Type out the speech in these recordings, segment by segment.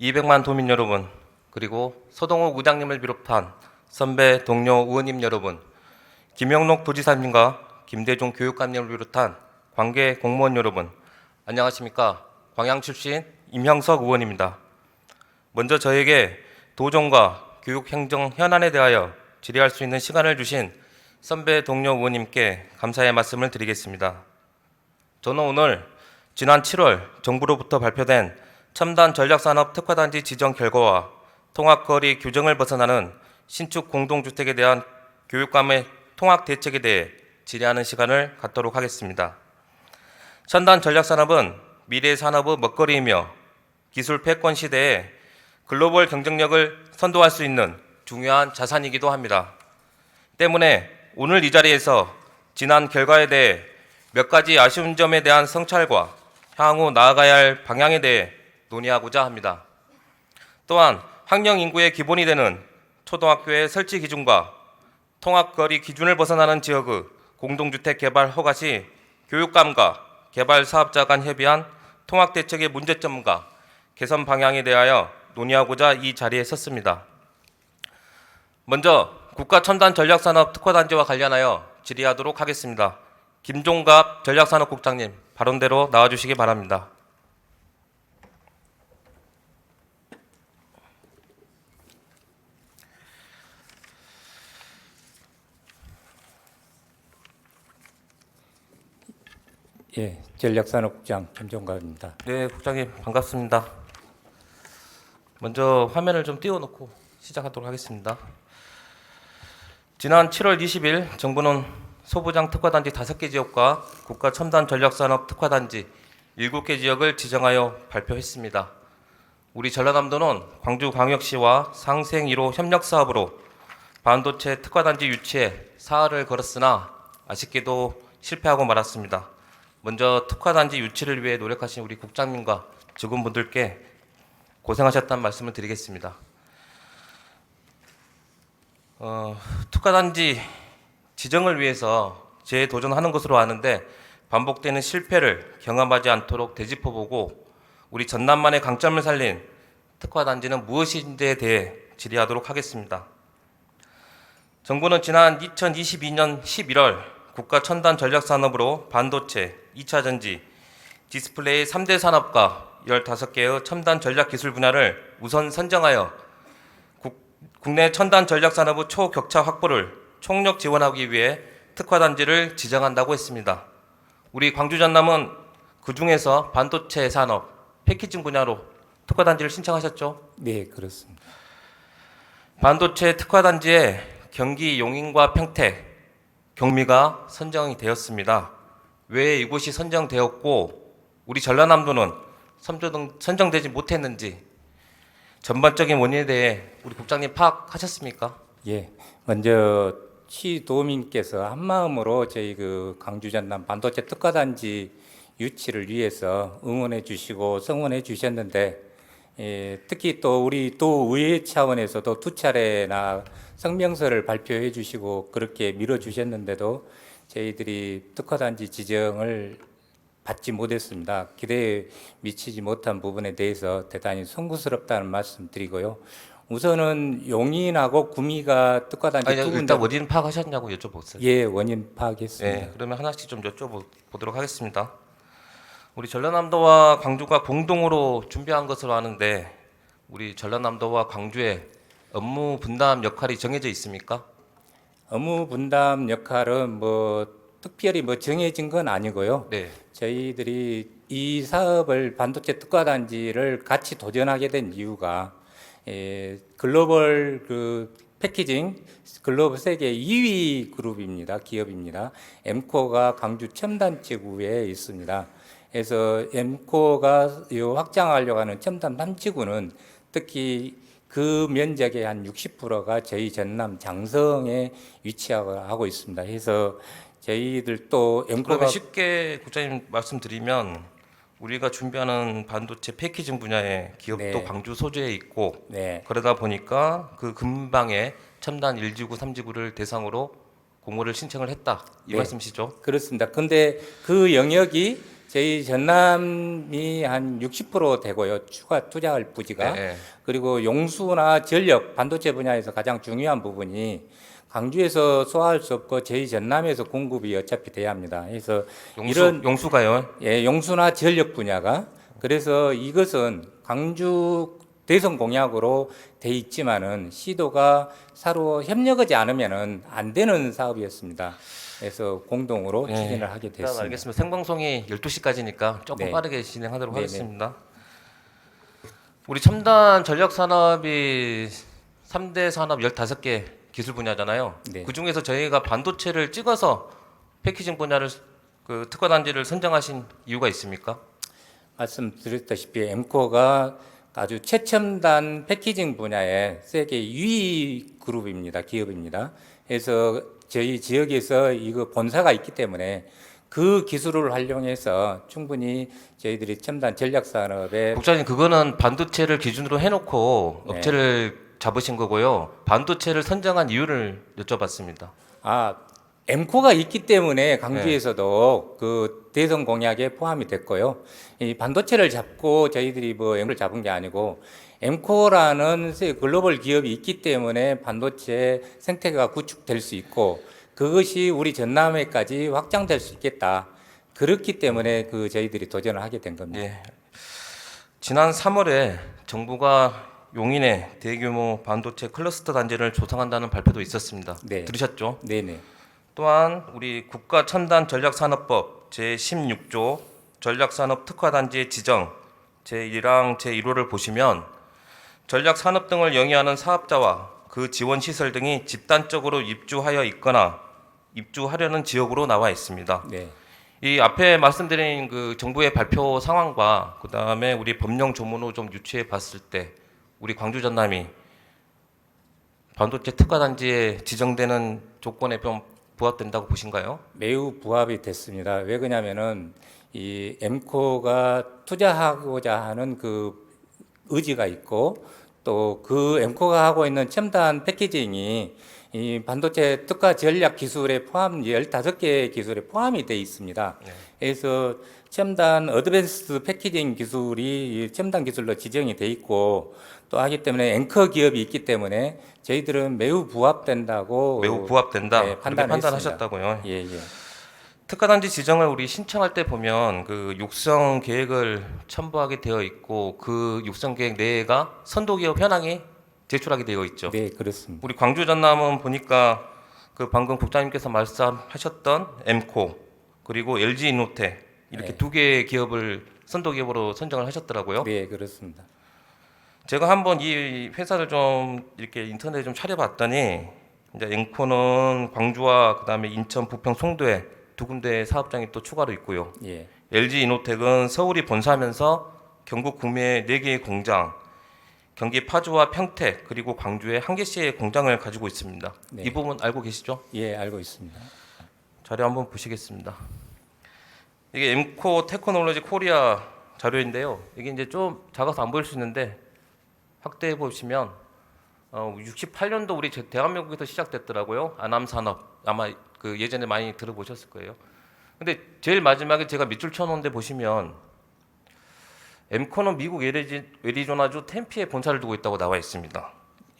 200만 도민 여러분, 그리고 서동욱 의장님을 비롯한 선배 동료 의원님 여러분, 김영록 도지사님과 김대중 교육감님을 비롯한 관계 공무원 여러분, 안녕하십니까? 광양 출신 임형석 의원입니다. 먼저 저에게 도정과 교육행정 현안에 대하여 질의할 수 있는 시간을 주신 선배 동료 의원님께 감사의 말씀을 드리겠습니다. 저는 오늘 지난 7월 정부로부터 발표된 첨단 전략산업 특화단지 지정 결과와 통합거리 규정을 벗어나는 신축 공동주택에 대한 교육감의 통합 대책에 대해 질의하는 시간을 갖도록 하겠습니다. 첨단 전략산업은 미래 산업의 먹거리이며 기술 패권 시대에 글로벌 경쟁력을 선도할 수 있는 중요한 자산이기도 합니다. 때문에 오늘 이 자리에서 지난 결과에 대해 몇 가지 아쉬운 점에 대한 성찰과 향후 나아가야 할 방향에 대해 논의하고자 합니다. 또한 학령 인구의 기본이 되는 초등학교의 설치 기준과 통합거리 기준을 벗어나는 지역의 공동주택 개발 허가 시 교육감과 개발 사업자 간 협의한 통합대책의 문제점과 개선 방향에 대하여 논의하고자 이 자리에 섰습니다. 먼저 국가첨단전략산업 특화단지와 관련하여 질의하도록 하겠습니다. 김종갑 전략산업국장님, 발언대로 나와주시기 바랍니다. 예, 전략산업국장 김종갑입니다. 네, 국장님 반갑습니다. 먼저 화면을 좀 띄워놓고 시작하도록 하겠습니다. 지난 7월 20일 정부는 소부장 특화단지 5개 지역과 국가첨단전략산업 특화단지 7개 지역을 지정하여 발표했습니다. 우리 전라남도는 광주광역시와 상생 1호 협력사업으로 반도체 특화단지 유치에 사활을 걸었으나 아쉽게도 실패하고 말았습니다. 먼저 특화단지 유치를 위해 노력하신 우리 국장님과 직원분들께 고생하셨다는 말씀을 드리겠습니다. 특화단지 지정을 위해서 재도전하는 것으로 아는데 반복되는 실패를 경험하지 않도록 되짚어보고 우리 전남만의 강점을 살린 특화단지는 무엇인지에 대해 질의하도록 하겠습니다. 정부는 지난 2022년 11월 국가첨단전략산업으로 반도체, 2차 전지, 디스플레이 3대 산업과 15개의 첨단 전략 기술 분야를 우선 선정하여 국내 첨단 전략 산업의 초격차 확보를 총력 지원하기 위해 특화단지를 지정한다고 했습니다. 우리 광주 전남은 그 중에서 반도체 산업, 패키징 분야로 특화단지를 신청하셨죠? 네, 그렇습니다. 반도체 특화단지에 경기 용인과 평택, 경미가 선정이 되었습니다. 왜 이곳이 선정되었고 우리 전라남도는 선정되지 못했는지 전반적인 원인에 대해 우리 국장님 파악하셨습니까? 예, 먼저 시도민께서 한마음으로 저희 그 광주 전남 반도체 특화단지 유치를 위해서 응원해 주시고 성원해 주셨는데, 특히 또 우리 도의회 차원에서도 2차례나 성명서를 발표해 주시고 그렇게 밀어 주셨는데도 저희들이 특화단지 지정을 받지 못했습니다. 기대에 미치지 못한 부분에 대해서 대단히 송구스럽다는 말씀 드리고요. 우선은 용인하고 구미가 특화단지 두 군데. 일단 원인 파악하셨냐고 여쭤봤어요. 예, 원인 파악했습니다. 네, 그러면 하나씩 좀 여쭤보도록 하겠습니다. 우리 전라남도와 광주가 공동으로 준비한 것으로 아는데 우리 전라남도와 광주의 업무 분담 역할이 정해져 있습니까? 업무 분담 역할은 특별히 정해진 건 아니고요. 네. 저희들이 이 사업을 반도체 특화단지를 같이 도전하게 된 이유가 글로벌 패키징 글로벌 세계 2위 그룹입니다. 기업입니다. 엠코가 광주 첨단지구에 있습니다. 그래서 엠코가 확장하려고 하는 첨단 3지구는 특히 그 면적의 한 60%가 저희 전남 장성에 위치하고 있습니다. 그래서 저희들 또 엠코가 그러면 쉽게 국장님 말씀드리면 우리가 준비하는 반도체 패키징 분야의 기업도 네. 광주 소재에 있고 네. 그러다 보니까 그 근방에 첨단 1지구, 3지구를 대상으로 공모를 신청을 했다 이 네. 말씀이시죠? 그렇습니다. 근데 그 영역이 저희 전남이 한 60% 되고요. 추가 투자할 부지가. 네, 네. 그리고 용수나 전력, 반도체 분야에서 가장 중요한 부분이 광주에서 소화할 수 없고 저희 전남에서 공급이 어차피 돼야 합니다. 그래서 이런 용수가요. 용수나 전력 분야가 그래서 이것은 광주 대선 공약으로 돼 있지만은 시도가 서로 협력하지 않으면은 안 되는 사업이었습니다. 그래서 공동으로 네, 추진을 하게 일단 됐습니다. 알겠습니다. 생방송이 12시까지니까 조금 네. 빠르게 진행하도록 네네. 하겠습니다. 우리 첨단 전력 산업이 3대 산업 15개 기술 분야잖아요. 네. 그 중에서 저희가 반도체를 찍어서 패키징 분야를 그 특화 단지를 선정하신 이유가 있습니까? 말씀드렸다시피 엠코가 아주 최첨단 패키징 분야의 세계 2위 그룹입니다. 기업입니다. 그래서 저희 지역에서 이거 본사가 있기 때문에 그 기술을 활용해서 충분히 저희들이 첨단 전략 산업에 국장님 그거는 반도체를 기준으로 해놓고 네. 업체를 잡으신 거고요. 반도체를 선정한 이유를 여쭤봤습니다. 엠코가 있기 때문에 광주에서도 그 대선 공약에 포함이 됐고요. 이 반도체를 잡고 저희들이 뭐 엠코를 잡은 게 아니고 엠코라는 글로벌 기업이 있기 때문에 반도체 생태계가 구축될 수 있고 그것이 우리 전남에까지 확장될 수 있겠다. 그렇기 때문에 그 저희들이 도전을 하게 된 겁니다. 예. 지난 3월에 정부가 용인에 대규모 반도체 클러스터 단지를 조성한다는 발표도 있었습니다. 네. 들으셨죠? 네네. 또한 우리 국가첨단전략산업법 제16조 전략산업 특화단지의 지정 제1항 제1호를 보시면 전략산업 등을 영위하는 사업자와 그 지원 시설 등이 집단적으로 입주하여 있거나 입주하려는 지역으로 나와 있습니다. 네. 이 앞에 말씀드린 그 정부의 발표 상황과 그 다음에 우리 법령 조문으로 좀 유추해 봤을 때 우리 광주 전남이 반도체 특화 단지에 지정되는 조건에 좀 부합된다고 보신가요? 매우 부합이 됐습니다. 왜 그러냐면은 이 엠코가 투자하고자 하는 그 의지가 있고 또 그 엠코가 하고 있는 첨단 패키징이 이 반도체 특화 전략 기술에 포함 15개 기술에 포함이 되어 있습니다. 네. 그래서 첨단 어드밴스드 패키징 기술이 이 첨단 기술로 지정이 돼 있고 또 하기 때문에 앵커 기업이 있기 때문에 저희들은 매우 부합된다고 매우 부합된다. 네, 그렇게 판단했습니다. 판단하셨다고요. 예, 예. 특화단지 지정을 우리 신청할 때 보면 그 육성 계획을 첨부하게 되어 있고 그 육성 계획 내가 선도기업 현황이 제출하게 되어 있죠. 네, 그렇습니다. 우리 광주 전남은 보니까 그 방금 국장님께서 말씀하셨던 엠코 그리고 LG 이노텍 이렇게 네. 두 개의 기업을 선도기업으로 선정을 하셨더라고요. 네, 그렇습니다. 제가 한번 이 회사를 좀 이렇게 인터넷에 좀 찾아봤더니 이제 앵코는 광주와 그다음에 인천, 부평, 송도에 두 군데 사업장이 또 추가로 있고요. 예. LG 이노텍은 서울이 본사면서 경북 구미에 4개의 공장, 경기 파주와 평택 그리고 광주에 1개씩의 공장을 가지고 있습니다. 네. 이 부분 알고 계시죠? 예, 알고 있습니다. 자료 한번 보시겠습니다. 이게 엠코 테크놀로지 코리아 자료인데요. 이게 이제 좀 작아서 안 보일 수 있는데 확대해 보시면 68년도 우리 대한민국에서 시작됐더라고요. 아남산업 아마 그 예전에 많이 들어보셨을 거예요. 근데 제일 마지막에 제가 밑줄 쳐놓은데 보시면 엠코는 미국 애리조나주 템피에 본사를 두고 있다고 나와 있습니다.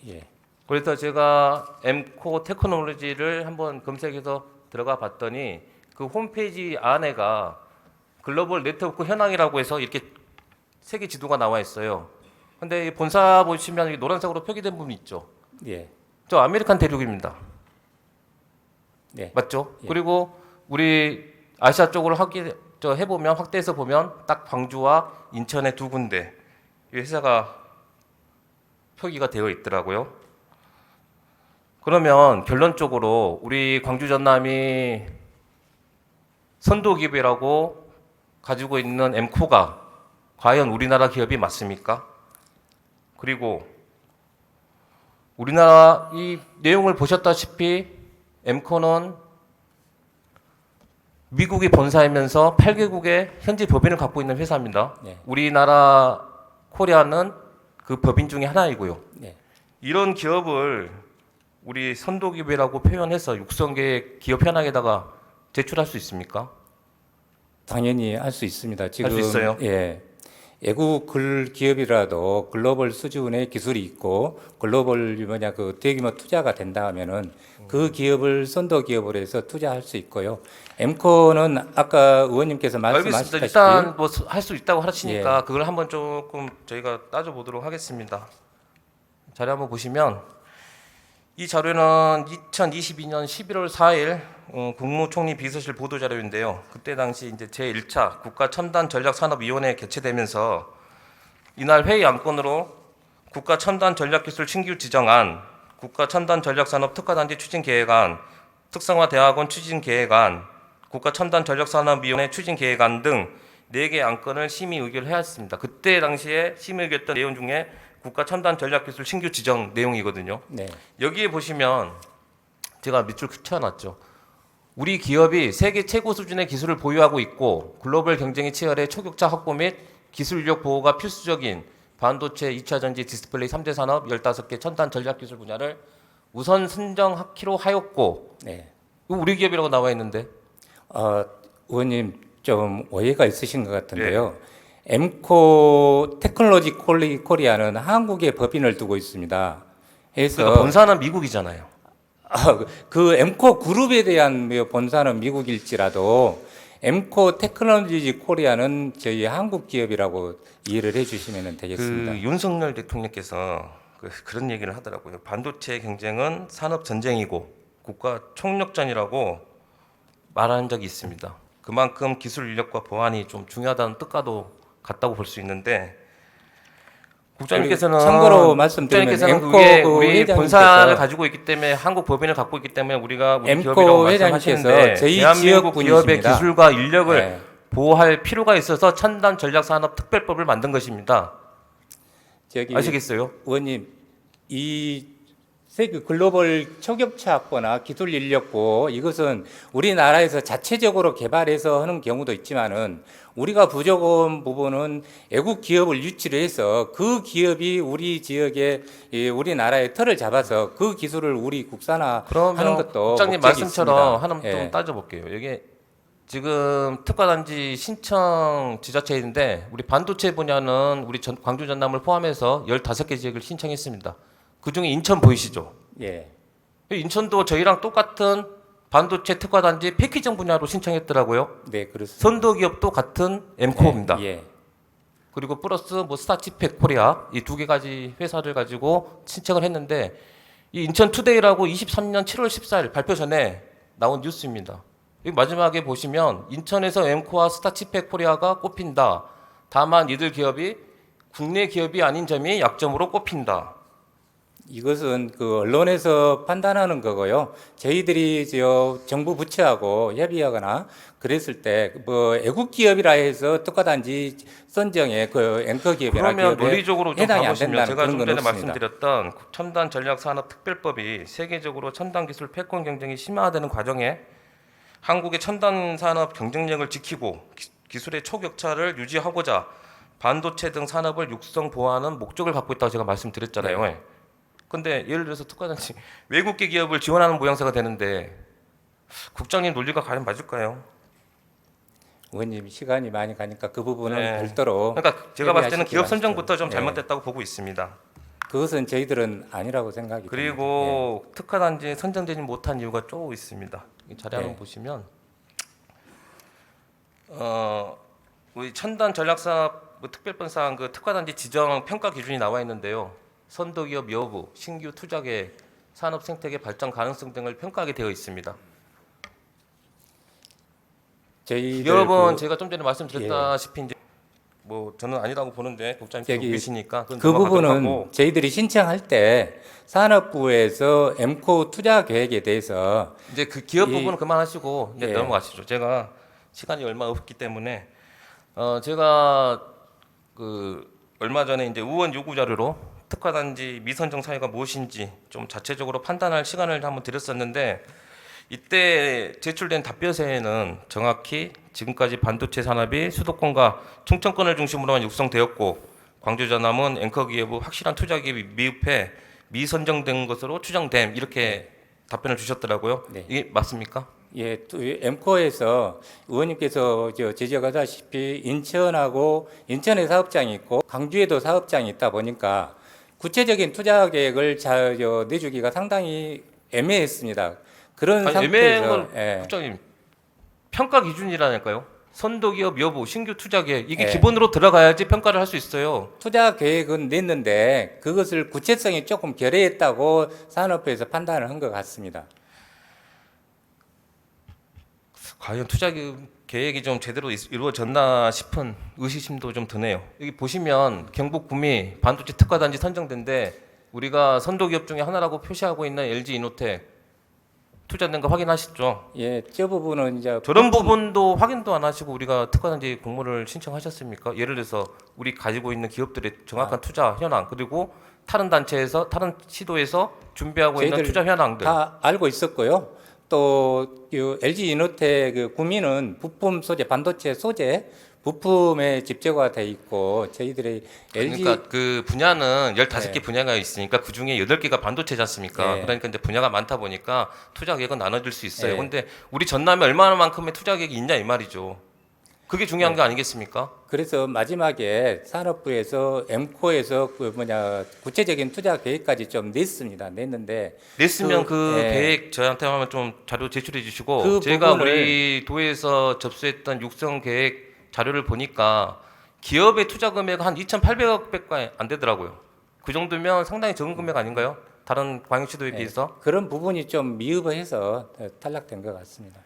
예. 그래서 제가 엠코 테크놀로지를 한번 검색해서 들어가 봤더니 그 홈페이지 안에가 글로벌 네트워크 현황이라고 해서 이렇게 세계 지도가 나와 있어요. 근데 이 본사 보시면 이 노란색으로 표기된 부분 있죠. 예. 저 아메리칸 대륙입니다. 네. 맞죠? 예. 그리고 우리 아시아 쪽으로 해보면 확대해서 보면 딱 광주와 인천의 두 군데 이 회사가 표기가 되어 있더라고요. 그러면 결론적으로 우리 광주 전남이 선도 기업이라고 가지고 있는 엠코가 과연 우리나라 기업이 맞습니까? 그리고 우리나라 이 내용을 보셨다시피 엠코는 미국이 본사이면서 8개국의 현지 법인을 갖고 있는 회사입니다. 네. 우리나라 코리아는 그 법인 중에 하나이고요. 네. 이런 기업을 우리 선도기업이라고 표현해서 육성계 기업 현황에다가 제출할 수 있습니까? 당연히 할 수 있습니다. 지금 수 있어요? 예. 외국 기업이라도 글로벌 수준의 기술이 있고 글로벌 그 대규모 투자가 된다 하면은 그 기업을 선도 기업으로 해서 투자할 수 있고요. 엠코는 아까 의원님께서 알겠습니다. 말씀하셨다시피 일단 뭐 할 수 있다고 하시니까 예. 그걸 한번 조금 저희가 따져보도록 하겠습니다. 자료 한번 보시면 이 자료는 2022년 11월 4일 국무총리 비서실 보도 자료인데요. 그때 당시 이제 제1차 국가첨단전략산업위원회 개최되면서 이날 회의 안건으로 국가첨단전략기술 신규 지정안, 국가첨단전략산업 특화단지 추진계획안, 특성화대학원 추진계획안, 국가첨단전략산업위원회 추진계획안 등 4개 안건을 심의 의결하였습니다. 그때 당시에 심의 의결했던 내용 중에 국가첨단전략기술 신규 지정 내용이거든요. 네. 여기에 보시면 제가 밑줄 쳐놨죠. 우리 기업이 세계 최고 수준의 기술을 보유하고 있고 글로벌 경쟁이 치열해 초격차 확보 및 기술 인력 보호가 필수적인 반도체, 2차 전지, 디스플레이 3대 산업 15개 첨단 전략 기술 분야를 우선 선정하기로 하였고 네. 이거 우리 기업이라고 나와 있는데 의원님 좀 오해가 있으신 것 같은데요. 엠코 테크놀로지 코리아는 한국에 법인을 두고 있습니다. 해서 그러니까 본사는 미국이잖아요. 그 엠코 그룹에 대한 본사는 미국일지라도 엠코 테크놀로지 코리아는 저희 한국 기업이라고 이해를 해주시면 되겠습니다. 그 윤석열 대통령께서 그런 얘기를 하더라고요. 반도체 경쟁은 산업 전쟁이고 국가 총력전이라고 말한 적이 있습니다. 그만큼 기술 인력과 보안이 좀 중요하다는 뜻과도 같다고 볼 수 있는데 국장님께서는 참고로 말씀드리면 그게 엠코 우리 회장님께서- 본사를 가지고 있기 때문에 한국 법인을 갖고 있기 때문에 우리가 우리 엠코 기업이라고 회장님께서 말씀하시는데 저희 대한민국 기업의 지역분이십니다. 기술과 인력을 네. 보호할 필요가 있어서 첨단 전략산업 특별법을 만든 것입니다. 저기 아시겠어요? 의원님 이 세계 글로벌 초격차 확보나 기술 인력 보호 이것은 우리나라에서 자체적으로 개발해서 하는 경우도 있지만은 우리가 부족한 부분은 외국 기업을 유치를 해서 그 기업이 우리 지역에 우리나라의 틀을 잡아서 그 기술을 우리 국산화하는 그러면 것도 국장님 목적이 말씀처럼 있습니다. 하나 좀 따져볼게요. 이게 지금 특화단지 신청 지자체인데 우리 반도체 분야는 우리 광주 전남을 포함해서 15개 지역을 신청했습니다. 그중에 인천 보이시죠? 예. 인천도 저희랑 똑같은 반도체 특화단지 패키징 분야로 신청했더라고요. 네, 그렇습니다. 선도 기업도 같은 엠코입니다. 예. 그리고 플러스 뭐 스타치팩 코리아 이 2개 회사를 가지고 신청을 했는데 이 인천 투데이라고 23년 7월 14일 발표 전에 나온 뉴스입니다. 여기 마지막에 보시면 인천에서 엠코와 스타치팩 코리아가 꼽힌다. 다만 이들 기업이 국내 기업이 아닌 점이 약점으로 꼽힌다. 이것은 그 언론에서 판단하는 거고요. 저희들이 정부 부처하고 협의하거나 그랬을 때 뭐 외국 기업이라 해서 특화단지 선정에 그 앵커 기업이나 그러면 기업에 논리적으로 좀 해당이 안 가보시면 된다는 제가 그런 좀 건 전에 없습니다. 말씀드렸던 첨단 전략 산업 특별법이 세계적으로 첨단 기술 패권 경쟁이 심화되는 과정에 한국의 첨단 산업 경쟁력을 지키고 기술의 초격차를 유지하고자 반도체 등 산업을 육성 보호하는 목적을 갖고 있다고 제가 말씀드렸잖아요. 근데 예를 들어서 특화단지 외국계 기업을 지원하는 모양새가 되는데 국장님 논리가 과연 맞을까요? 의원님 시간이 많이 가니까 그 부분은 네. 별도로 그러니까 제가 봤을 때는 협의하시기 기업 선정부터 좀 바랍니다. 잘못됐다고 보고 있습니다. 그것은 저희들은 아니라고 생각이 그리고 특화단지 선정되지 못한 이유가 쭉 있습니다. 이 자료 한번 네. 보시면 우리 첨단 전략사업 특별법 사항 그 특화단지 지정 평가 기준이 나와 있는데요. 선도기업 여부, 신규 투자계획, 산업 생태계 발전 가능성 등을 평가하게 되어 있습니다. 저희들 여러분 제가 좀 전에 말씀드렸다시피 이제 뭐 저는 아니라고 보는데 국장님 저기 계시니까 그 부분은 저희들이 신청할 때 산업부에서 엠코 투자 계획에 대해서 이제 그 기업 이- 부분은 그만하시고 이제 예. 넘어가시죠. 제가 시간이 얼마 없기 때문에 제가 그 얼마 전에 이제 의원 요구 자료로 특화단지 미선정 사유가 무엇인지 좀 자체적으로 판단할 시간을 한번 드렸었는데 이때 제출된 답변서에는 정확히 지금까지 반도체 산업이 수도권과 충청권을 중심으로만 육성되었고 광주 전남은 앵커 기업의 확실한 투자 기업이 미흡해 미선정된 것으로 추정됨 이렇게 답변을 주셨더라고요. 네. 이게 맞습니까? 예, 또 엠코에서 의원님께서 지적하다시피 인천에 사업장이 있고 광주에도 사업장이 있다 보니까 구체적인 투자 계획을 내주기가 상당히 애매했습니다. 그런 아니, 상태에서 애매한 건 예, 국장님 평가 기준이라니까요. 선도기업 여부, 신규 투자 계획 이게 예. 기본으로 들어가야지 평가를 할 수 있어요. 투자 계획은 냈는데 그것을 구체성이 조금 결여했다고 산업부에서 판단을 한 것 같습니다. 과연 투자 계획이 좀 제대로 이루어졌나 싶은 의구심도 좀 드네요. 여기 보시면 경북 구미 반도체 특화단지 선정된데 우리가 선도기업 중에 하나라고 표시하고 있는 LG 이노텍 투자된 거 확인하시죠? 예, 저 부분은 이제 저런 부분도 확인도 안 하시고 우리가 특화단지 공모를 신청하셨습니까? 예를 들어서 우리 가지고 있는 기업들의 정확한 투자 현황 그리고 다른 단체에서 다른 시도에서 준비하고 있는 저희들 투자 현황들 다 알고 있었고요. 또 LG 이노텍 구미는 부품 소재, 반도체 소재 부품에 집중화 돼 있고 저희들이 LG 그러니까 그 분야는 15개 네. 분야가 있으니까 그 중에 8개가 반도체지 않습니까? 네. 그러니까 이제 분야가 많다 보니까 투자 계획은 나눠질 수 있어요. 네. 근데 우리 전남에 얼마만큼의 투자 계획이 있냐 이 말이죠. 그게 중요한 게 아니겠습니까? 그래서 마지막에 산업부에서 엠코에서 구체적인 투자 계획까지 좀 냈는데 냈으면 그 예. 계획 저한테 한번 좀 자료 제출해 주시고 그 제가 부분을- 우리 도에서 접수했던 육성 계획 자료를 보니까 기업의 투자 금액 한 2,800억밖에 안 되더라고요. 그 정도면 상당히 적은 금액 아닌가요? 다른 광역시도에 비해서? 그런 부분이 좀 미흡해서 탈락된 것 같습니다.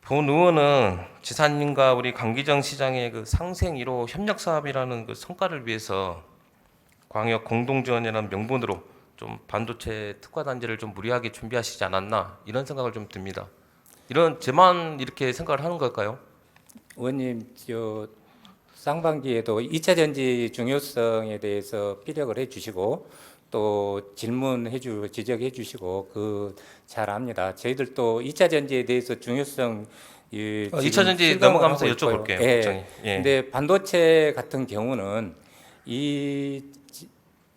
본 의원은 지사님과 우리 강기정 시장의 그 상생 1호 협력 사업이라는 그 성과를 위해서 광역 공동지원이라는 명분으로 좀 반도체 특화 단지를 좀 무리하게 준비하시지 않았나 이런 생각을 좀 듭니다. 이런 제만 이렇게 생각을 하는 걸까요? 의원님, 상반기에도 2차 전지 중요성에 대해서 피력을 해주시고 또 지적해 주시고 잘 압니다. 저희들도 2차 전지에 대해서 중요성 2차 전지 실감을 넘어가면서 하고 있고요. 여쭤볼게요. 예. 국장님. 예. 근데 반도체 같은 경우는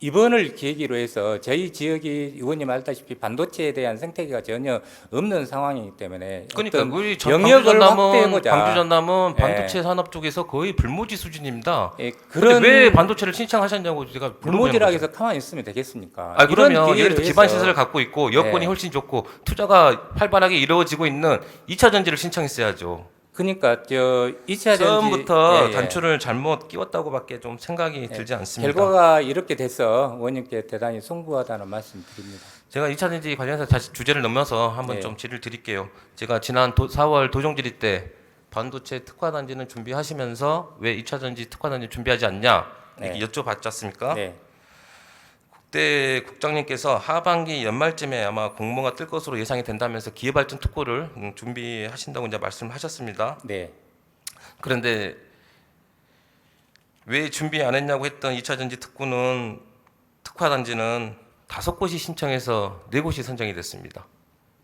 이번을 계기로 해서 저희 지역이 의원님 알다시피 반도체에 대한 생태계가 전혀 없는 상황이기 때문에 그러니까 어떤 우리 영역을 광주 확대해보자. 전남은 예. 반도체 산업 쪽에서 거의 불모지 수준입니다. 예, 그런데 왜 반도체를 신청하셨냐고 제가 불모지라 해서 가만히 있으면 되겠습니까? 아 그러면 이런 예를 들어 기회를 기반 해서 시설을 갖고 있고 여건이 네. 훨씬 좋고 투자가 활발하게 이루어지고 있는 2차 전지를 신청했어야죠. 그러니까 2차 전지 처음부터 예. 단추를 잘못 끼웠다고밖에 좀 생각이 들지 않습니다. 결과가 이렇게 돼서 의원님께 대단히 송구하다는 말씀 드립니다. 제가 2차 전지 관련해서 다시 주제를 넘어서 한번 네. 좀 질의를 드릴게요. 제가 지난 4월 도정 질의 때 반도체 특화 단지는 준비하시면서 왜 2차 전지 특화 단지 준비하지 않냐 이렇게 네. 여쭤봤지 않습니까? 네. 그때 국장님께서 하반기 연말쯤에 아마 공모가 뜰 것으로 예상이 된다면서 기회발전 특구를 준비하신다고 이제 말씀하셨습니다. 네. 그런데 왜 준비 안 했냐고 했던 2차 전지 특화 단지는 5곳이 신청해서 4곳이 선정이 됐습니다.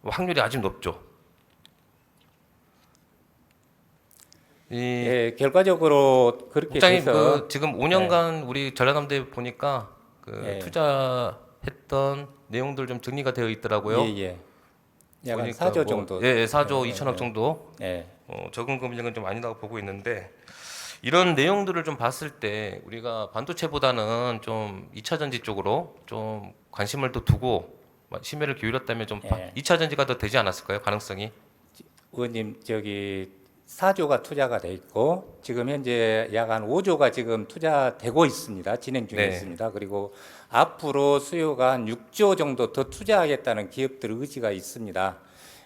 확률이 아주 높죠. 예, 결과적으로 그렇게 국장님 돼서 그 지금 5년간 우리 전라남도에 보니까 그 예. 투자했던 내용들 좀 정리가 되어 있더라고요. 예. 약간 보니까 4조 정도. 예, 4조 예, 2천억 예. 정도. 예. 적은 금액은 좀 아니라고 보고 있는데 이런 내용들을 좀 봤을 때 우리가 반도체보다는 좀 2차 전지 쪽으로 좀 관심을 더 두고 심혈을 기울였다면 좀 예. 2차 전지가 더 되지 않았을까요? 가능성이? 의원님 4조가 투자가 돼 있고 지금 현재 약 한 5조가 지금 투자되고 있습니다. 진행 중에 네. 있습니다. 그리고 앞으로 수요가 한 6조 정도 더 투자하겠다는 기업들 의지가 있습니다.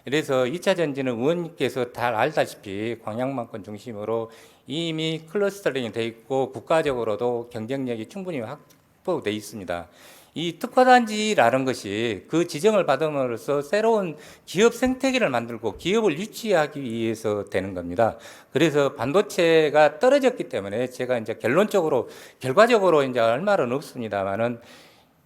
그래서 2차 전지는 의원님께서 잘 알다시피 광양만권 중심으로 이미 클러스터링이 돼 있고 국가적으로도 경쟁력이 충분히 확보돼 있습니다. 이 특화단지라는 것이 그 지정을 받음으로써 새로운 기업 생태계를 만들고 기업을 유치하기 위해서 되는 겁니다. 그래서 반도체가 떨어졌기 때문에 제가 이제 결과적으로 이제 할 말은 없습니다만은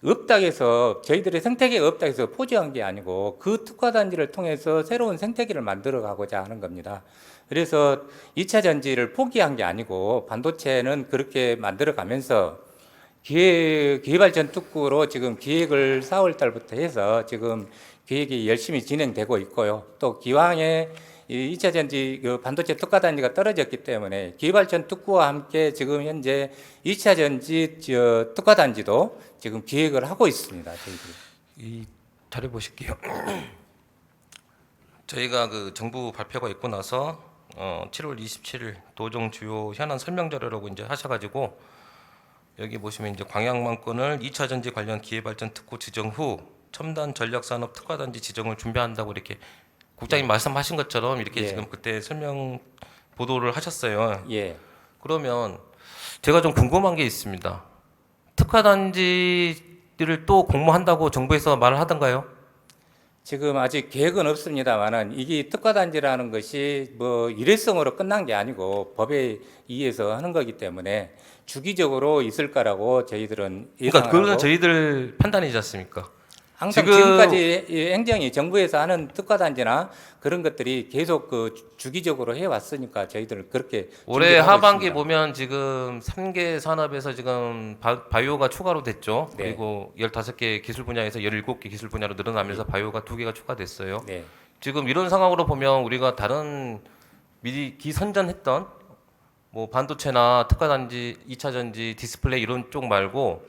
없다 해서 저희들의 생태계가 없다 해서 포기한 게 아니고 그 특화단지를 통해서 새로운 생태계를 만들어 가고자 하는 겁니다. 그래서 2차 전지를 포기한 게 아니고 반도체는 그렇게 만들어 가면서 기회발전 특구로 지금 기획을 4월 달부터 해서 지금 계획이 열심히 진행되고 있고요. 또 기왕에 이 2차 전지 그 반도체 특화 단지가 떨어졌기 때문에 기회발전 특구와 함께 지금 현재 2차 전지 특화 단지도 지금 기획을 하고 있습니다. 저희들이. 이 자료 보실게요. 저희가 그 정부 발표가 있고 나서 7월 27일 도정 주요 현안 설명 자료라고 이제 하셔가지고 여기 보시면 이제 광양만권을 2차 전지 관련 기회발전 특구 지정 후 첨단 전략산업 특화단지 지정을 준비한다고 이렇게 국장님 말씀하신 것처럼 이렇게 예. 지금 그때 설명 보도를 하셨어요. 예. 그러면 제가 좀 궁금한 게 있습니다. 특화단지를 또 공모한다고 정부에서 말을 하던가요? 지금 아직 계획은 없습니다만은 이게 특화 단지라는 것이 뭐 일회성으로 끝난 게 아니고 법에 의해서 하는 거기 때문에 주기적으로 있을 거라고 저희들은 그러니까 예상을 그거는 하고 저희들 판단이지 않습니까? 항상 지금- 지금까지 이 행정이 정부에서 하는 특화 단지나 그런 것들이 계속 그 주기적으로 해 왔으니까 저희들은 그렇게 올해 준비를 하고 하반기 있습니다. 보면 지금 3개 산업에서 지금 바이오가 추가로 됐죠. 네. 그리고 15개 기술 분야에서 17개 기술 분야로 늘어나면서 바이오가 2개가 추가됐어요. 네. 지금 이런 상황으로 보면 우리가 다른 미리 기선전했던 뭐 반도체나 특화단지, 2차 전지, 디스플레이 이런 쪽 말고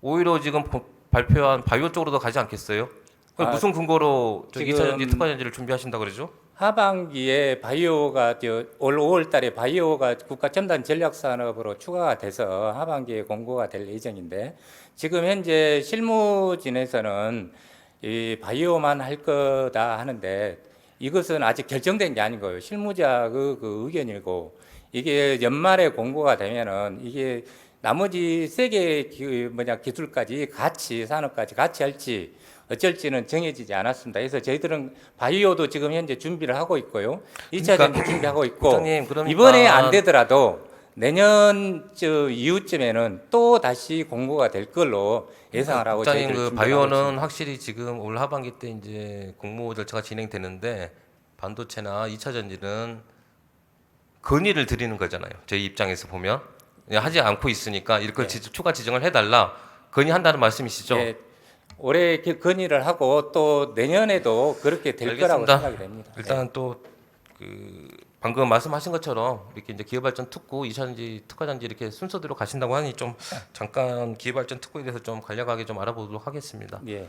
오히려 지금 발표한 바이오 쪽으로 더 가지 않겠어요? 그럼 아, 무슨 근거로 저 지금 2차 전지, 특화전지를 준비하신다 그러죠? 하반기에 바이오가 올 5월 달에 바이오가 국가 첨단 전략 산업으로 추가가 돼서 하반기에 공고가 될 예정인데 지금 현재 실무진에서는 이 바이오만 할 거다 하는데 이것은 아직 결정된 게 아니고요. 실무자 그 의견이고 이게 연말에 공고가 되면은 이게 나머지 세 개 기술까지 같이 산업까지 같이 할지 어쩔지는 정해지지 않았습니다. 그래서 저희들은 바이오도 지금 현재 준비를 하고 있고요. 2차 그러니까 전지 준비하고 있고 국장님, 그러니까 이번에 안 되더라도 내년 이후쯤에는 또 다시 공고가 될 걸로 예상을 하고 국장님 저희들 그 준비를 하고 바이오는 있습니다. 확실히 지금 올 하반기 때 이제 공모 절차가 진행되는데 반도체나 2차 전지는 건의를 드리는 거잖아요. 저희 입장에서 보면 그냥 하지 않고 있으니까 이걸 추가 지정을 해달라 건의한다는 말씀이시죠? 예, 올해 건의를 하고 또 내년에도 그렇게 될 거라고 알겠습니다. 생각이 됩니다. 일단 또 그 방금 말씀하신 것처럼 이렇게 이제 기회발전 특구, 2차 전지, 특화전지 이렇게 순서대로 가신다고 하니 좀 잠깐 기회발전 특구에 대해서 좀 간략하게 좀 알아보도록 하겠습니다. 예.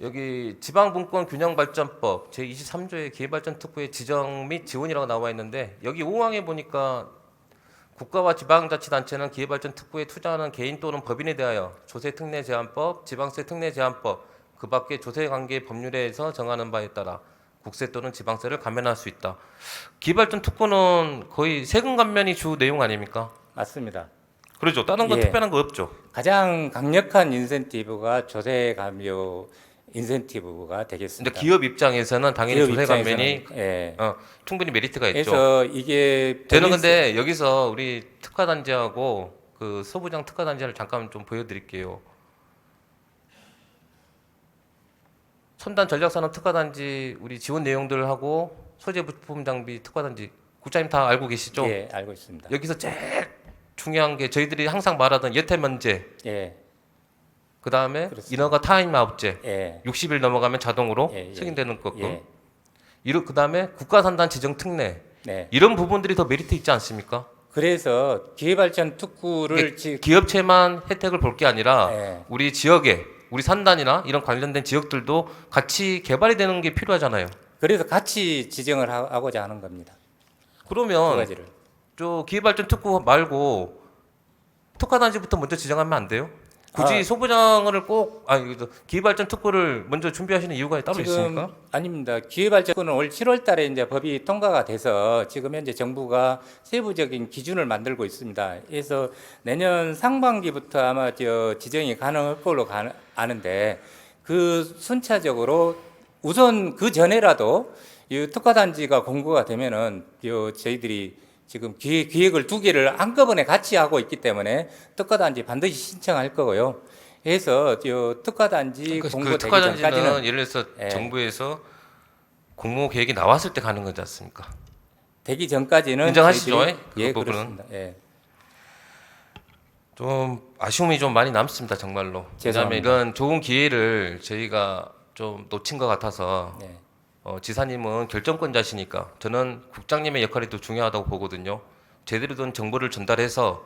여기 지방분권 균형발전법 제23조의 기회발전 특구의 지정 및 지원이라고 나와 있는데 여기 5항에 보니까 국가와 지방자치단체는 기회발전 특구에 투자하는 개인 또는 법인에 대하여 조세특례제한법, 지방세특례제한법, 그 밖의 조세관계 법률에서 정하는 바에 따라 국세 또는 지방세를 감면할 수 있다. 기회발전 특구는 거의 세금 감면이 주 내용 아닙니까? 맞습니다. 그렇죠. 다른 건 예. 특별한 거 없죠. 가장 강력한 인센티브가 조세 감면 인센티브가 되겠습니다. 근데 기업 입장에서는 당연히 기업 조세 감면이 입장에서는, 예. 충분히 메리트가 있죠. 그래서 이게 저는 근데 여기서 우리 특화단지하고 그 소부장 특화단지를 잠깐 좀 보여드릴게요. 첨단 전략산업 특화단지 우리 지원 내용들하고 소재 부품 장비 특화단지 국장님 다 알고 계시죠? 예, 알고 있습니다. 여기서 제일 중요한 게 저희들이 항상 말하던 예태면제, 예, 그 다음에 그렇습니다. 인허가 타임아웃제, 예, 60일 넘어가면 자동으로 예, 예. 승인되는 거고, 예, 그 다음에 국가산단 지정 특례 네. 이런 부분들이 더 메리트 있지 않습니까? 그래서 기회발전 특구를 기업체만 혜택을 볼 게 아니라 예. 우리 지역에 우리 산단이나 이런 관련된 지역들도 같이 개발이 되는 게 필요하잖아요. 그래서 같이 지정을 하고자 하는 겁니다. 두 그러면 가지를. 저 기회발전 특구 말고 특화단지부터 먼저 지정하면 안 돼요? 굳이 아. 소부장을 꼭 기회발전 특구를 먼저 준비하시는 이유가 따로 있습니까? 아닙니다. 기회발전은 올 7월 달에 이제 법이 통과가 돼서 지금 현재 정부가 세부적인 기준을 만들고 있습니다. 그래서 내년 상반기부터 아마 지정이 가능할 걸로 아는데 그 순차적으로 우선 그 전에라도 이 특화단지가 공고가 되면은 저희들이 지금 기획을 두 개를 한꺼번에 같이 하고 있기 때문에 특화단지 반드시 신청할 거고요. 그래서 특화단지 공고되기 특화단지는 전까지는 예를 들어서 예. 정부에서 공모 계획이 나왔을 때 가는 거지 않습니까? 되기 전까지는 인정하시죠? 저희들이- 그 예, 부분은? 그렇습니다. 예. 좀 아쉬움이 좀 많이 남습니다, 정말로. 왜냐하면 죄송합니다. 이런 좋은 기회를 저희가 좀 놓친 것 같아서 네. 지사님은 결정권자시니까 저는 국장님의 역할이 더 중요하다고 보거든요. 제대로 된 정보를 전달해서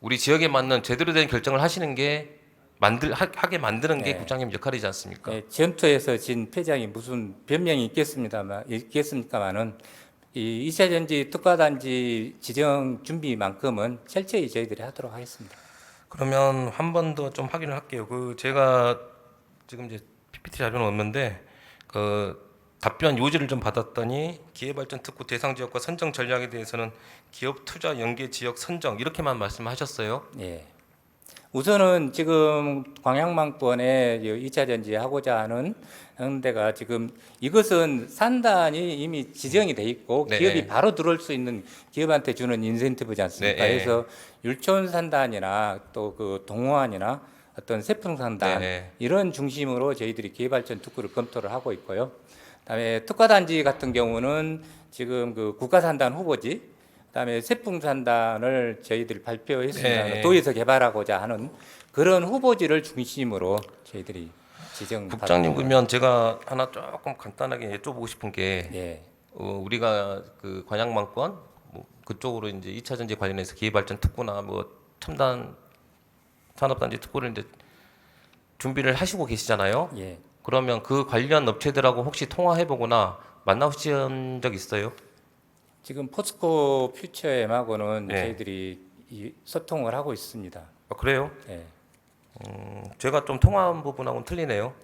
우리 지역에 맞는 제대로 된 결정을 하시는 게 하게 만드는 게 네. 국장님 역할이지 않습니까? 예, 전투에서 진 패장이 무슨 변명이 있겠습니까만은 이 2차 전지 특화단지 지정 준비만큼은 철저히 저희들이 하도록 하겠습니다. 그러면 한 번 더 좀 확인을 할게요. 그 제가 지금 이제 PPT 자료는 없는데 그 답변 요지를 좀 받았더니 기회발전 특구 대상 지역과 선정 전략에 대해서는 기업 투자 연계 지역 선정 이렇게만 말씀하셨어요. 예. 우선은 지금 광양망권에 2차 전지 하고자 하는 데가 지금 이것은 산단이 이미 지정이 돼 있고 네. 기업이 바로 들어올 수 있는 기업한테 주는 인센티브지 않습니까? 네. 그래서 율촌 산단이나 또 그 동호안이나 어떤 세풍 산단 네. 이런 중심으로 저희들이 기회발전 특구를 검토를 하고 있고요. 그다음에 특화단지 같은 경우는 지금 그 국가산단 후보지 그다음에 세풍산단을 저희들이 발표했습니다. 네. 도에서 개발하고자 하는 그런 후보지를 중심으로 저희들이 지정. 국장님 그러면 제가 하나 조금 간단하게 여쭤보고 싶은 게 예, 우리가 그 관양망권 뭐 그쪽으로 이제 2차 전지 관련해서 기회발전 특구나 뭐 첨단 산업단지 특구를 이제 준비를 하시고 계시잖아요. 예. 그러면 그 관련 업체들하고 혹시 통화해보거나 만나보신 적 있어요? 지금 포스코 퓨처엠하고는 네. 저희들이 소통을 하고 있습니다. 아, 그래요? 예. 제가 좀 통화한 부분하고는 틀리네요.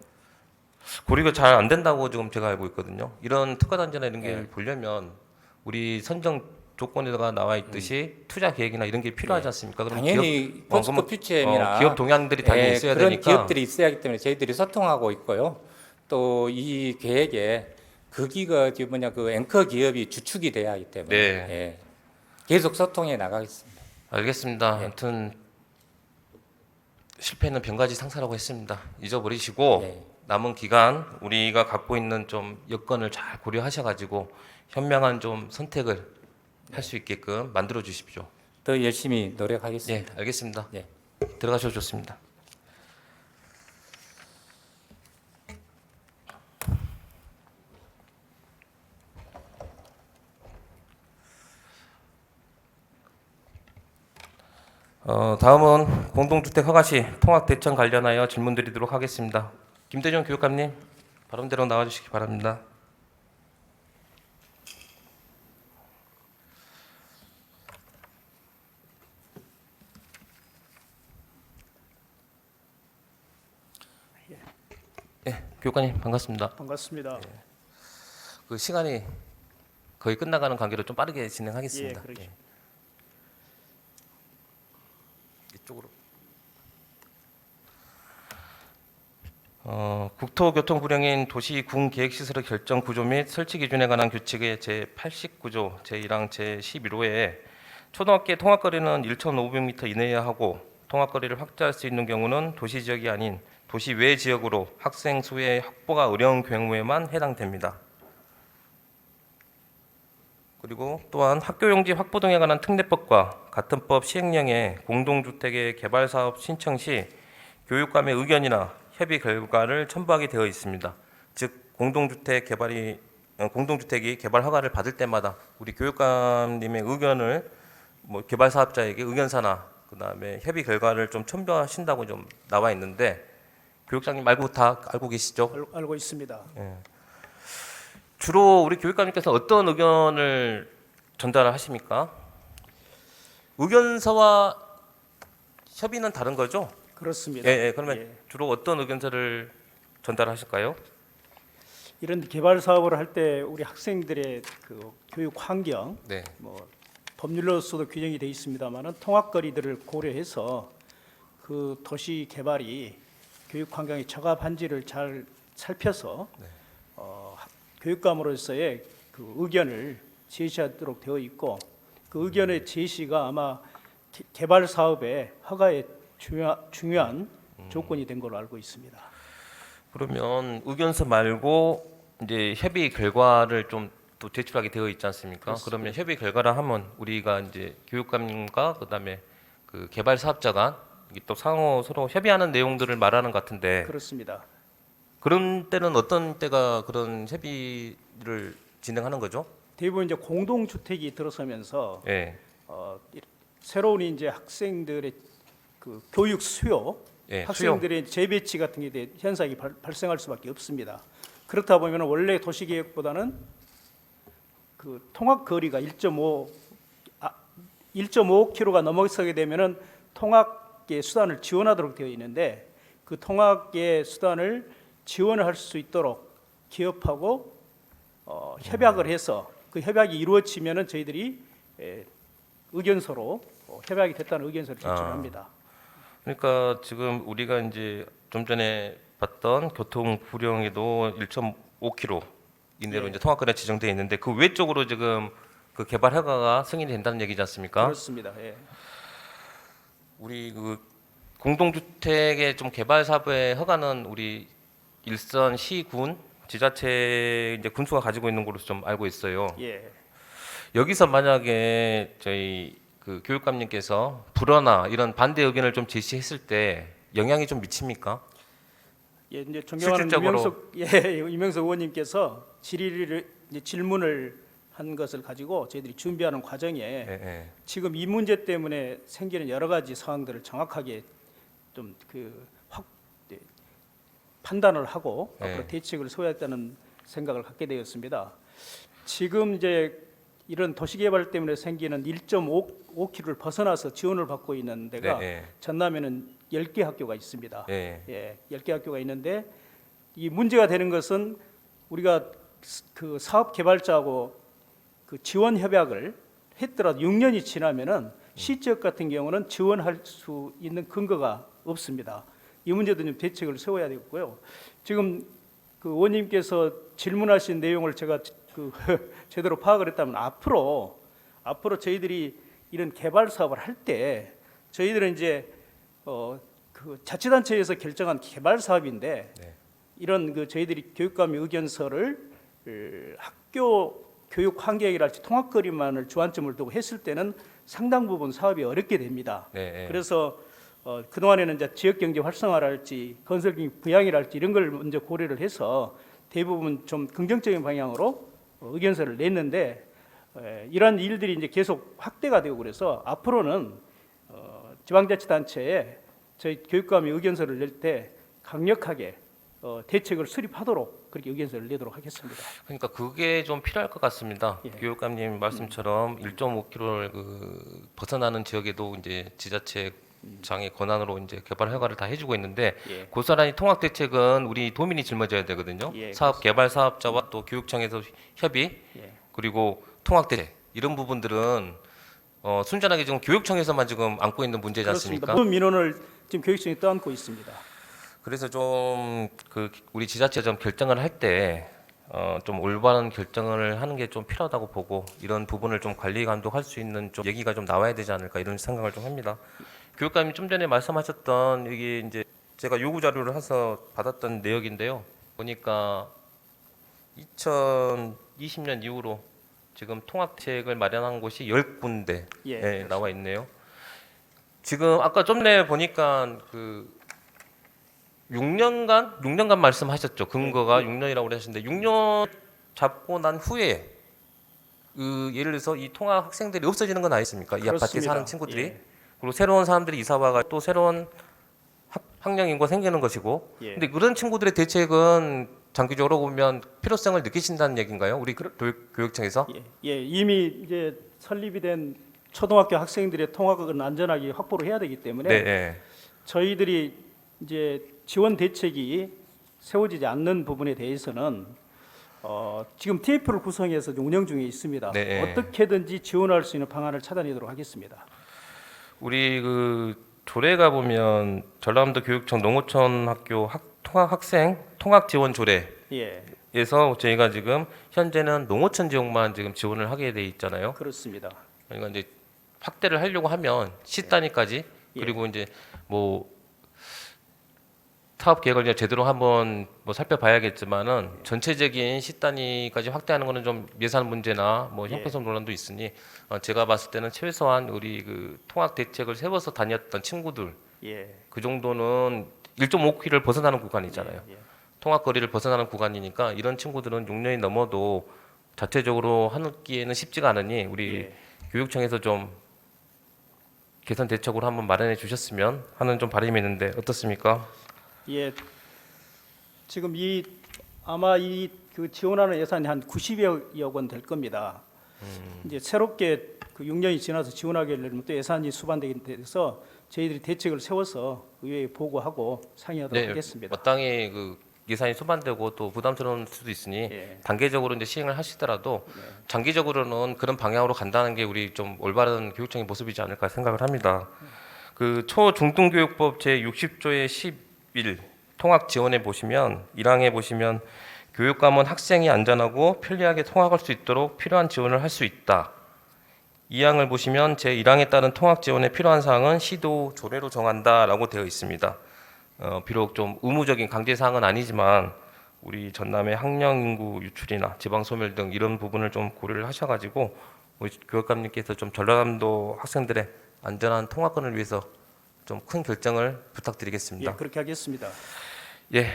고려가 잘 안 된다고 지금 제가 알고 있거든요. 이런 특화단지나 이런 게 보려면 우리 선정 조건에다가 나와 있듯이 투자 계획이나 이런 게 필요하지 않습니까? 그럼 당연히 포스코 퓨처엠이나 기업 동향들이 당연히 있어야 그런 되니까. 기업들이 있어야 하기 때문에 저희들이 소통하고 있고요. 또 이 계획에 거기가 지금 뭐냐 그 앵커 기업이 주축이 돼야 하기 때문에 네. 예. 계속 소통해 나가겠습니다. 알겠습니다. 아무튼 실패는 병가지 상사라고 했습니다. 잊어버리시고 네. 남은 기간 우리가 갖고 있는 좀 여건을 잘 고려하셔가지고 현명한 좀 선택을 할 수 있게끔 만들어 주십시오. 더 열심히 네, 노력하겠습니다. 알겠습니다. 네. 들어가셔도 좋습니다. 다음은 공동주택 허가시 통합 대청 관련하여 질문 드리도록 하겠습니다. 김대중 교육감님, 발언대로 나와주시기 바랍니다. 네, 교육감님 반갑습니다. 반갑습니다. 그 시간이 거의 끝나가는 관계로 좀 빠르게 진행하겠습니다. 예, 그러시죠. 예. 이쪽으로. 국토교통부령인 도시군계획시설의 결정 구조 및 설치 기준에 관한 규칙의 제89조 제1항 제11호에 초등학교 통학거리는 1,500m 이내여야 하고 통학거리를 확대할 수 있는 경우는 도시 지역이 아닌 도시 외 지역으로 학생 수의 확보가 어려운 경우에만 해당됩니다. 그리고 또한 학교용지 확보 등에 관한 특례법과 같은 법 시행령에 공동주택의 개발사업 신청 시 교육감의 의견이나 협의 결과를 첨부하게 되어 있습니다. 즉 공동주택이 개발 허가를 받을 때마다 우리 교육감님의 의견을 뭐 개발 사업자에게 의견사나 그다음에 협의 결과를 좀 첨부하신다고 좀 나와 있는데 교육장님 말고 다 알고 계시죠? 알고 있습니다. 주로 우리 교육감님께서 어떤 의견을 전달하십니까? 의견서와 협의는 다른 거죠? 그렇습니다. 예, 그러면 예. 주로 어떤 의견서를 전달하실까요? 이런 개발 사업을 할 때 우리 학생들의 그 교육 환경, 네. 뭐 법률로서도 규정이 되어 있습니다만은 통학거리들을 고려해서 그 도시 개발이 교육 환경에 적합한지를 잘 살펴서 교육감으로서의 그 의견을 제시하도록 되어 있고 그 의견의 제시가 아마 개발 사업의 허가에 중요한 조건이 된 걸로 알고 있습니다. 그러면 의견서 말고 이제 협의 결과를 좀 또 제출하게 되어 있지 않습니까? 그렇습니다. 그러면 협의 결과를 하면 우리가 이제 교육감님과 그다음에 그 개발 사업자가 이게 또 상호 서로 협의하는 내용들을 말하는 것 같은데 그렇습니다. 그런 때는 어떤 때가 그런 협의를 진행하는 거죠? 대부분 이제 공동 주택이 들어서면서 예, 새로운 이제 학생들의 그 교육 수요, 예, 학생들의 재배치 같은 게 현상이 발생할 수밖에 없습니다. 그렇다 보면 원래 도시계획보다는 그 통학 거리가 1.5km가 넘어서게 되면은 통학의 수단을 지원하도록 되어 있는데 그 통학의 수단을 지원할 수 있도록 기업하고 협약을 해서 그 협약이 이루어지면은 저희들이 의견서로 협약이 됐다는 의견서를 제출합니다. 그러니까 지금 우리가 이제 좀 전에 봤던 교통 불량에도 1.5km 이내로 예. 이제 통학거리가 지정되어 있는데 그 외 쪽으로 지금 그 개발 허가가 승인이 된다는 얘기지 않습니까? 그렇습니다. 예. 우리 그 공동주택의 좀 개발 사업의 허가는 우리 일선 시군 지자체 이제 군수가 가지고 있는 걸로 좀 알고 있어요. 예. 여기서 만약에 저희 그 교육감님께서 불허나 이런 반대 의견을 좀 제시했을 때 영향이 좀 미칩니까? 예, 이제 존경하는 실질적으로 이명석 의원님께서 질문을 한 것을 가지고 저희들이 준비하는 과정에 예, 예. 지금 이 문제 때문에 생기는 여러 가지 사항들을 정확하게 좀 판단을 하고 네. 앞으로 대책을 세워야겠다는 생각을 갖게 되었습니다. 지금 이제 이런 도시개발 때문에 생기는 1.5km를 벗어나서 지원을 받고 있는 데가 네, 전남에는 10개 학교가 있습니다. 예. 예, 10개 학교가 있는데 이 문제가 되는 것은 우리가 그 사업 개발자하고 그 지원 협약을 했더라도 6년이 지나면은 시지역 같은 경우는 지원할 수 있는 근거가 없습니다. 이 문제도 좀 대책을 세워야 되겠고요. 지금 그 의원님께서 질문하신 내용을 제가 그 제대로 파악을 했다면 앞으로 저희들이 이런 개발 사업을 할 때 저희들은 이제 그 자치단체에서 결정한 개발 사업인데 네. 이런 그 저희들이 교육감의 의견서를 학교 교육 환경이랄지 통학거리만을 주안점을 두고 했을 때는 상당 부분 사업이 어렵게 됩니다. 네, 예. 그래서 그동안에는 이제 지역경제 활성화랄지 건설경기 부양이랄지 이런 걸 먼저 고려를 해서 대부분 좀 긍정적인 방향으로 의견서를 냈는데 이러한 일들이 이제 계속 확대가 되고 그래서 앞으로는 지방자치단체에 저희 교육감이 의견서를 낼 때 강력하게 대책을 수립하도록 그렇게 의견서를 내도록 하겠습니다. 그러니까 그게 좀 필요할 것 같습니다. 예. 교육감님 말씀처럼 1.5km를 그 벗어나는 지역에도 이제 지자체장의 권한으로 이제 개발 허가를 다 해주고 있는데 예. 고스란히 통합 대책은 우리 도민이 짊어져야 되거든요. 예, 사업 개발 사업자와 또 교육청에서 협의 예. 그리고 통합 대책 이런 부분들은 순전하게 지금 교육청에서만 지금 안고 있는 문제지 그렇습니다. 않습니까? 모든 민원을 지금 교육청이 떠안고 있습니다. 그래서 좀 그 우리 지자체 좀 결정을 할 때 좀 올바른 결정을 하는 게 좀 필요하다고 보고 이런 부분을 좀 관리 감독할 수 있는 좀 얘기가 좀 나와야 되지 않을까 이런 생각을 좀 합니다. 교육감이 좀 전에 말씀하셨던 이게 이제 제가 요구 자료를 해서 받았던 내역인데요. 보니까 2020년 이후로 지금 통합책을 마련한 곳이 10군데 예, 나와 있네요. 지금 아까 좀 전에 보니까 그 6년간 말씀하셨죠. 근거가 6년이라고 하셨는데 6년 잡고 난 후에 그 예를 들어서 이 통학 학생들이 없어지는 건 아니십니까? 이 아파트에 그렇습니다. 사는 친구들이 예. 그리고 새로운 사람들이 이사 와가 또 새로운 학령 인구가 생기는 것이고 예. 근데 그런 친구들의 대책은 장기적으로 보면 필요성을 느끼신다는 얘기인가요? 우리 교육청에서? 예, 이미 이제 설립이 된 초등학교 학생들의 통학은 안전하게 확보를 해야 되기 때문에 네, 네. 저희들이 이제 지원 대책이 세워지지 않는 부분에 대해서는 지금 TF를 구성해서 운영 중에 있습니다. 네. 어떻게든지 지원할 수 있는 방안을 찾아내도록 하겠습니다. 우리 그 조례가 보면 전라남도 교육청 농어촌 학교 통학 학생 통학 지원 조례에서 예, 저희가 지금 현재는 농어촌 지역만 지금 지원을 하게 돼 있잖아요. 그렇습니다. 그러니까 이제 확대를 하려고 하면 시 단위까지 예. 그리고 이제 뭐 사업 계획을 이제 제대로 한번 뭐 살펴봐야겠지만은 전체적인 시 단위까지 확대하는 거는 좀 예산 문제나 뭐 예. 형평성 논란도 있으니 제가 봤을 때는 최소한 우리 그 통학 대책을 세워서 다녔던 친구들 예, 그 정도는 1.5km를 벗어나는 구간이잖아요. 예, 예. 통학 거리를 벗어나는 구간이니까 이런 친구들은 6년이 넘어도 자체적으로 하기에는 쉽지가 않으니 우리 예. 교육청에서 좀 개선 대책으로 한번 마련해 주셨으면 하는 좀 바람이 있는데 어떻습니까? 예, 지금 아마 그 지원하는 예산이 한 90여 원 될 겁니다. 이제 새롭게 그 6년이 지나서 지원하게 되면 또 예산이 수반되게 돼서 저희들이 대책을 세워서 의회에 보고하고 상의하도록 하겠습니다. 마땅히 그 예산이 수반되고 또 부담스러울 수도 있으니 예. 단계적으로 이제 시행을 하시더라도 장기적으로는 그런 방향으로 간다는 게 우리 좀 올바른 교육청의 모습이지 않을까 생각을 합니다. 그 초중등교육법 제 60조의 11 통학 지원에 보시면 1항에 보시면 교육감은 학생이 안전하고 편리하게 통학할 수 있도록 필요한 지원을 할 수 있다. 2항을 보시면 제 1항에 따른 통학 지원에 필요한 사항은 시도 조례로 정한다라고 되어 있습니다. 비록 좀 의무적인 강제 사항은 아니지만 우리 전남의 학령 인구 유출이나 지방 소멸 등 이런 부분을 좀 고려를 하셔가지고 우리 교육감님께서 좀 전라남도 학생들의 안전한 통학권을 위해서 좀 큰 결정을 부탁드리겠습니다. 예, 그렇게 하겠습니다. 예,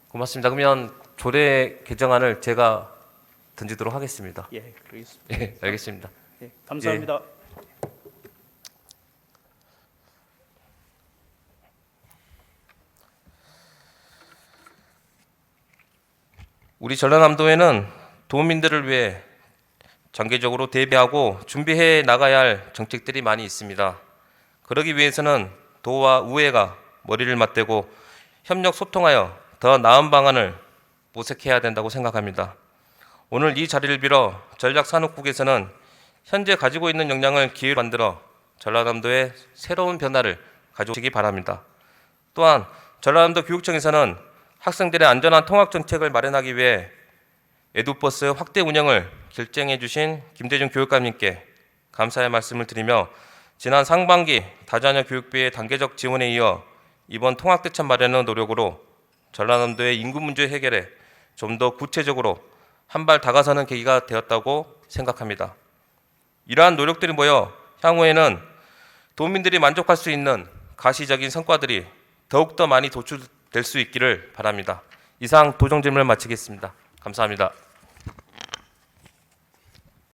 고맙습니다. 그러면 조례 개정안을 제가 던지도록 하겠습니다. 예, 그러겠습니다. 예, 알겠습니다. 예, 감사합니다. 우리 전라남도에는 도민들을 위해 장기적으로 대비하고 준비해 나가야 할 정책들이 많이 있습니다. 그러기 위해서는 도와 우회가 머리를 맞대고 협력 소통하여 더 나은 방안을 모색해야 된다고 생각합니다. 오늘 이 자리를 빌어 전략산업국에서는 현재 가지고 있는 역량을 기회로 만들어 전라남도에 새로운 변화를 가져오시기 바랍니다. 또한 전라남도 교육청에서는 학생들의 안전한 통학 정책을 마련하기 위해 에듀버스 확대 운영을 결정해 주신 김대중 교육감님께 감사의 말씀을 드리며 지난 상반기 다자녀 교육비의 단계적 지원에 이어 이번 통학대책 마련의 노력으로 전라남도의 인구 문제 해결에 좀 더 구체적으로 한 발 다가서는 계기가 되었다고 생각합니다. 이러한 노력들이 모여 향후에는 도민들이 만족할 수 있는 가시적인 성과들이 더욱더 많이 도출될 수 있기를 바랍니다. 이상 도정 질문을 마치겠습니다. 감사합니다.